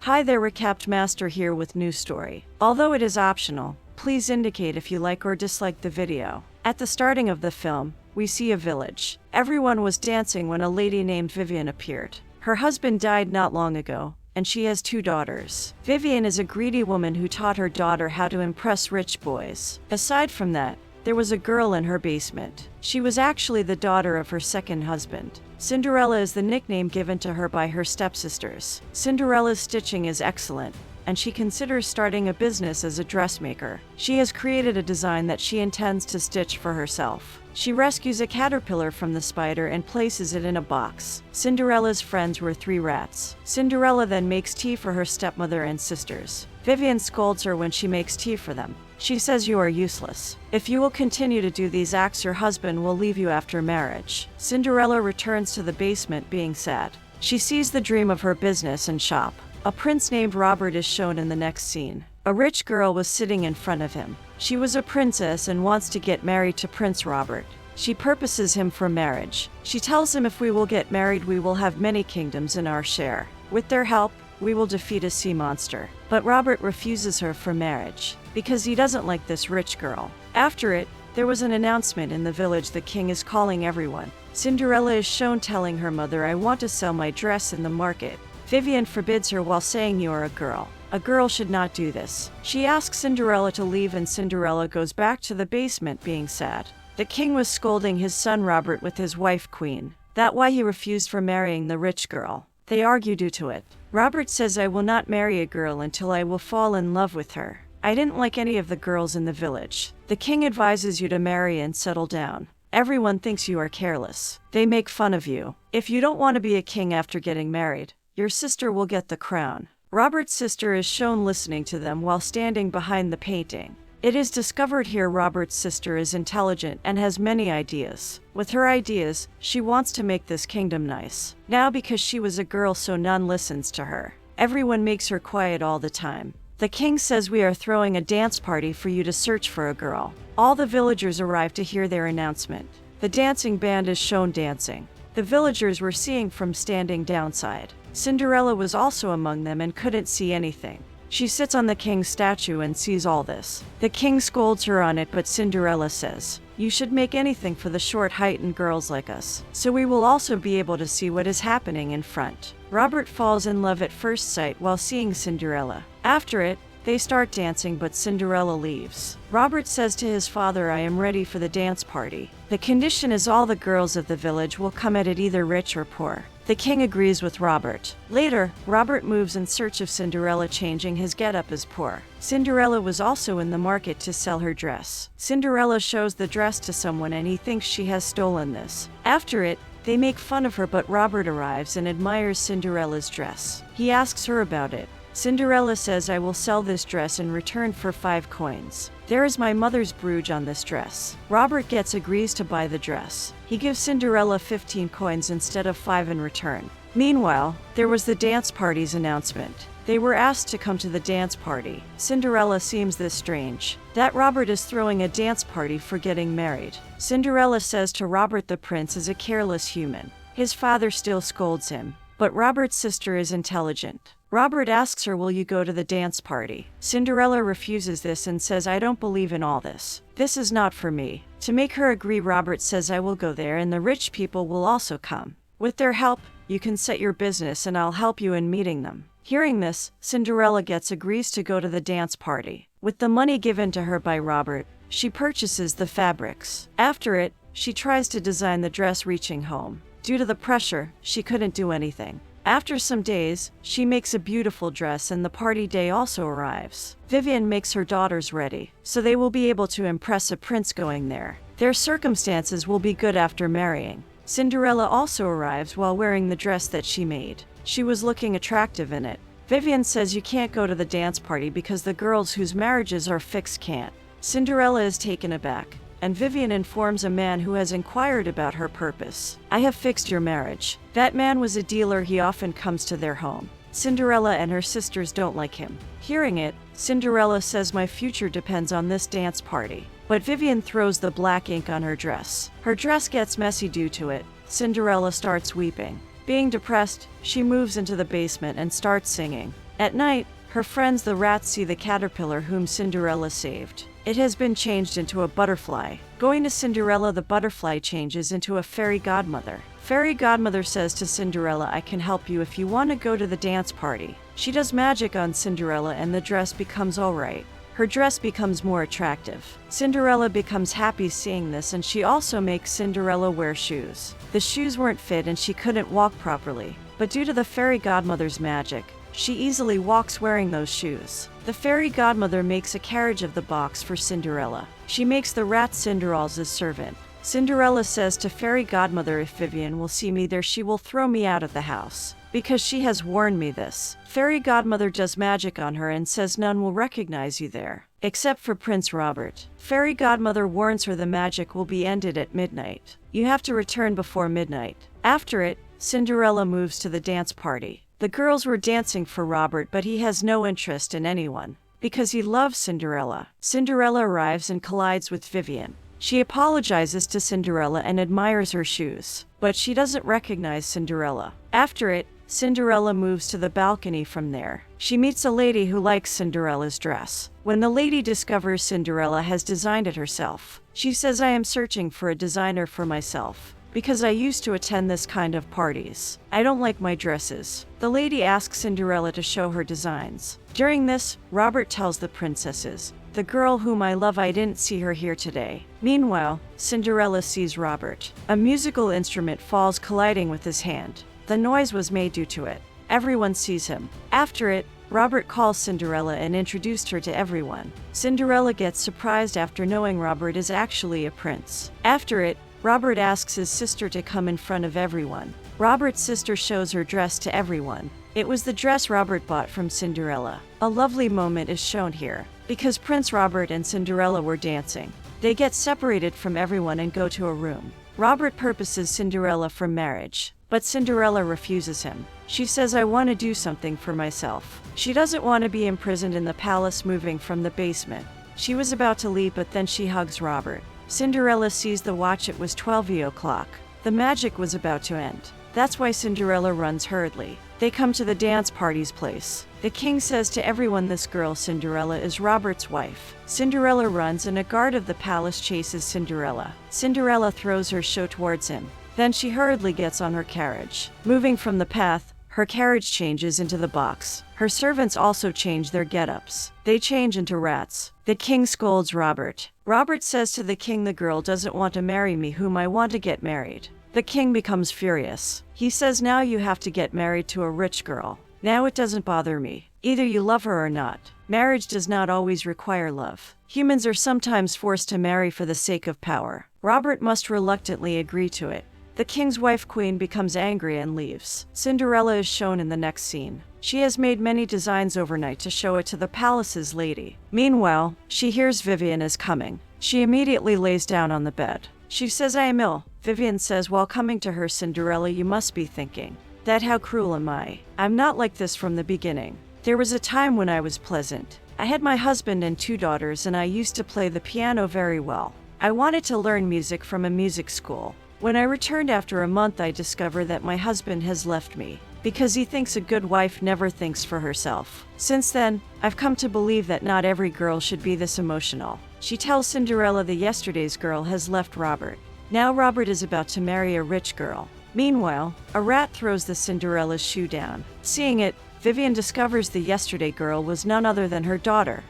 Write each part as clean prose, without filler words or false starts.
Hi there, Recapped Master here with new story. Although it is optional, please indicate if you like or dislike the video. At the starting of the film, we see a village. Everyone was dancing when a lady named Vivian appeared. Her husband died not long ago, and she has 2 daughters. Vivian is a greedy woman who taught her daughter how to impress rich boys. Aside from that, there was a girl in her basement. She was actually the daughter of her second husband. Cindrella is the nickname given to her by her stepsisters. Cinderella's stitching is excellent, and she considers starting a business as a dressmaker. She has created a design that she intends to stitch for herself. She rescues a caterpillar from the spider and places it in a box. Cinderella's friends were 3 rats. Cinderella then makes tea for her stepmother and sisters. Vivian scolds her when she makes tea for them. She says you are useless. If you will continue to do these acts, your husband will leave you after marriage. Cinderella returns to the basement being sad. She sees the dream of her business and shop. A prince named Robert is shown in the next scene. A rich girl was sitting in front of him. She was a princess and wants to get married to Prince Robert. She purposes him for marriage. She tells him if we will get married, we will have many kingdoms in our share. With their help, we will defeat a sea monster. But Robert refuses her for marriage because he doesn't like this rich girl. After it, there was an announcement in the village. The king is calling everyone. Cindrella is shown telling her mother, I want to sell my dress in the market. Vivian forbids her while saying you are a girl. A girl should not do this. She asks Cinderella to leave and Cinderella goes back to the basement being sad. The king was scolding his son Robert with his wife Queen. That's why he refused for marrying the rich girl. They argue due to it. Robert says, I will not marry a girl until I will fall in love with her. I didn't like any of the girls in the village. The king advises you to marry and settle down. Everyone thinks you are careless. They make fun of you. If you don't want to be a king after getting married, your sister will get the crown. Robert's sister is shown listening to them while standing behind the painting. It is discovered here Robert's sister is intelligent and has many ideas. With her ideas, she wants to make this kingdom nice. Now because she was a girl, so none listens to her. Everyone makes her quiet all the time. The king says we are throwing a dance party for you to search for a girl. All the villagers arrive to hear their announcement. The dancing band is shown dancing. The villagers were seeing from standing downside. Cinderella was also among them and couldn't see anything. She sits on the king's statue and sees all this. The king scolds her on it, but Cinderella says, you should make anything for the short-heightened girls like us, so we will also be able to see what is happening in front. Robert falls in love at first sight while seeing Cinderella. After it, they start dancing, but Cinderella leaves. Robert says to his father, I am ready for the dance party. The condition is all the girls of the village will come at it either rich or poor. The king agrees with Robert. Later, Robert moves in search of Cinderella, changing his getup as poor. Cinderella was also in the market to sell her dress. Cinderella shows the dress to someone and he thinks she has stolen this. After it, they make fun of her, but Robert arrives and admires Cinderella's dress. He asks her about it. Cinderella says, I will sell this dress in return for 5 coins. There is my mother's brooch on this dress. Robert agrees to buy the dress. He gives Cinderella 15 coins instead of 5 in return. Meanwhile, there was the dance party's announcement. They were asked to come to the dance party. Cinderella seems this strange, that Robert is throwing a dance party for getting married. Cinderella says to Robert the prince is a careless human. His father still scolds him, but Robert's sister is intelligent. Robert asks her, will you go to the dance party? Cinderella refuses this and says, I don't believe in all this. This is not for me. To make her agree, Robert says, I will go there and the rich people will also come. With their help, you can set your business and I'll help you in meeting them. Hearing this, Cinderella agrees to go to the dance party. With the money given to her by Robert, she purchases the fabrics. After it, she tries to design the dress. Reaching home, due to the pressure, she couldn't do anything. After some days, she makes a beautiful dress and the party day also arrives. Vivian makes her daughters ready, so they will be able to impress a prince going there. Their circumstances will be good after marrying. Cinderella also arrives while wearing the dress that she made. She was looking attractive in it. Vivian says you can't go to the dance party because the girls whose marriages are fixed can't. Cinderella is taken aback, and Vivian informs a man who has inquired about her purpose. I have fixed your marriage. That man was a dealer. He often comes to their home. Cinderella and her sisters don't like him. Hearing it, Cinderella says my future depends on this dance party. But Vivian throws the black ink on her dress. Her dress gets messy due to it. Cinderella starts weeping. Being depressed, she moves into the basement and starts singing. At night, her friends the rats see the caterpillar whom Cindrella saved. It has been changed into a butterfly. Going to Cindrella, the butterfly changes into a fairy godmother. Fairy godmother says to Cindrella, I can help you if you want to go to the dance party. She does magic on Cindrella and the dress becomes alright. Her dress becomes more attractive. Cindrella becomes happy seeing this, and she also makes Cindrella wear shoes. The shoes weren't fit and she couldn't walk properly, but due to the fairy godmother's magic, she easily walks wearing those shoes. The fairy godmother makes a carriage of the box for Cindrella. She makes the rat Cinderel's servant. Cindrella says to fairy godmother, if Vivian will see me there, she will throw me out of the house, because she has warned me this. Fairy godmother does magic on her and says none will recognize you there, except for Prince Robert. Fairy godmother warns her the magic will be ended at midnight. You have to return before midnight. After it, Cindrella moves to the dance party. The girls were dancing for Robert, but he has no interest in anyone, because he loves Cindrella. Cindrella arrives and collides with Vivian. She apologizes to Cindrella and admires her shoes, but she doesn't recognize Cindrella. After it, Cindrella moves to the balcony. From there, she meets a lady who likes Cinderella's dress. When the lady discovers Cindrella has designed it herself, she says, I am searching for a designer for myself, because I used to attend this kind of parties. I don't like my dresses. The lady asks Cindrella to show her designs. During this, Robert tells the princesses, the girl whom I love, I didn't see her here today. Meanwhile, Cindrella sees Robert. A musical instrument falls, colliding with his hand. The noise was made due to it. Everyone sees him. After it, Robert calls Cindrella and introduced her to everyone. Cindrella gets surprised after knowing Robert is actually a prince. After it, Robert asks his sister to come in front of everyone. Robert's sister shows her dress to everyone. It was the dress Robert bought from Cindrella. A lovely moment is shown here, because Prince Robert and Cindrella were dancing. They get separated from everyone and go to a room. Robert purposes Cindrella for marriage, but Cindrella refuses him. She says, I want to do something for myself. She doesn't want to be imprisoned in the palace. Moving from the basement, she was about to leave, but then she hugs Robert. Cindrella sees the watch. It was 12 o'clock. The magic was about to end. That's why Cindrella runs hurriedly. They come to the dance party's place. The king says to everyone, this girl Cindrella is Robert's wife. Cindrella runs and a guard of the palace chases Cindrella. Cindrella throws her shoe towards him. Then she hurriedly gets on her carriage. Moving from the path, her carriage changes into the box. Her servants also change their get-ups. They change into rats. The king scolds Robert. Robert says to the king, the girl doesn't want to marry me whom I want to get married. The king becomes furious. He says, now you have to get married to a rich girl. Now it doesn't bother me. Either you love her or not. Marriage does not always require love. Humans are sometimes forced to marry for the sake of power. Robert must reluctantly agree to it. The king's wife queen becomes angry and leaves. Cindrella is shown in the next scene. She has made many designs overnight to show it to the palace's lady. Meanwhile, she hears Vivian is coming. She immediately lays down on the bed. She says, I am ill. Vivian says while coming to her, Cindrella, you must be thinking, that how cruel am I? I'm not like this from the beginning. There was a time when I was pleasant. I had my husband and 2 daughters, and I used to play the piano very well. I wanted to learn music from a music school. When I returned after a month, I discovered that my husband has left me, because he thinks a good wife never thinks for herself. Since then, I've come to believe that not every girl should be this emotional. She tells Cindrella the yesterday's girl has left Robert. Now Robert is about to marry a rich girl. Meanwhile, a rat throws the Cinderella's shoe down. Seeing it, Vivian discovers the yesterday girl was none other than her daughter,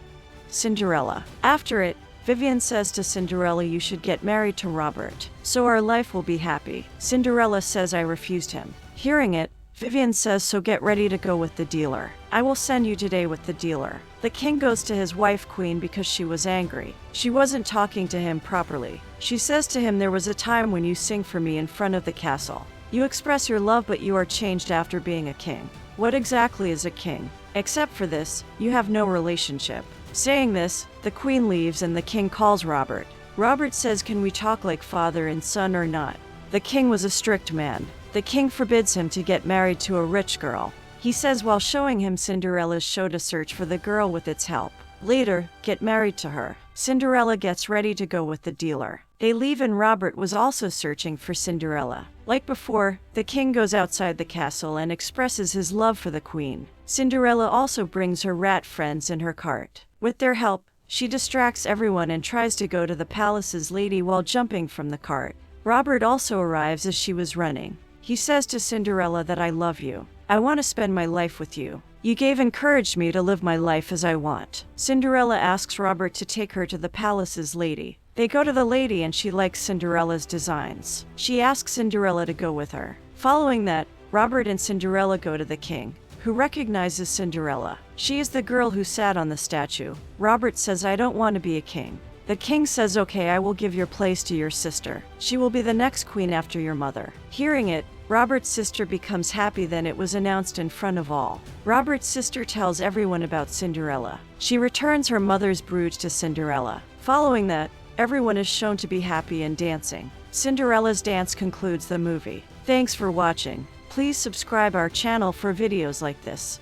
Cindrella. After it, Vivian says to Cindrella, you should get married to Robert, so our life will be happy. Cindrella says, I refused him. Hearing it, Vivian says, so get ready to go with the dealer. I will send you today with the dealer. The king goes to his wife queen because she was angry. She wasn't talking to him properly. She says to him, there was a time when you sing for me in front of the castle. You express your love, but you are changed after being a king. What exactly is a king? Except for this, you have no relationship. Saying this, the queen leaves and the king calls Robert. Robert says, can we talk like father and son or not? The king was a strict man. The king forbids him to get married to a rich girl. He says while showing him Cinderella's show to search for the girl with its help. Later, get married to her. Cindrella gets ready to go with the dealer. They leave and Robert was also searching for Cindrella. Like before, the king goes outside the castle and expresses his love for the queen. Cindrella also brings her rat friends in her cart. With their help, she distracts everyone and tries to go to the palace's lady while jumping from the cart. Robert also arrives as she was running. He says to Cindrella that I love you. I want to spend my life with you. You gave encouraged me to live my life as I want. Cindrella asks Robert to take her to the palace's lady. They go to the lady and she likes Cinderella's designs. She asks Cindrella to go with her. Following that, Robert and Cindrella go to the king, who recognizes Cindrella. She is the girl who sat on the statue. Robert says, I don't want to be a king. The king says, okay, I will give your place to your sister. She will be the next queen after your mother. Hearing it, Robert's sister becomes happy. Then it was announced in front of all. Robert's sister tells everyone about Cindrella. She returns her mother's brooch to Cindrella. Following that, everyone is shown to be happy and dancing. Cinderella's dance concludes the movie. Thanks for watching. Please subscribe our channel for videos like this.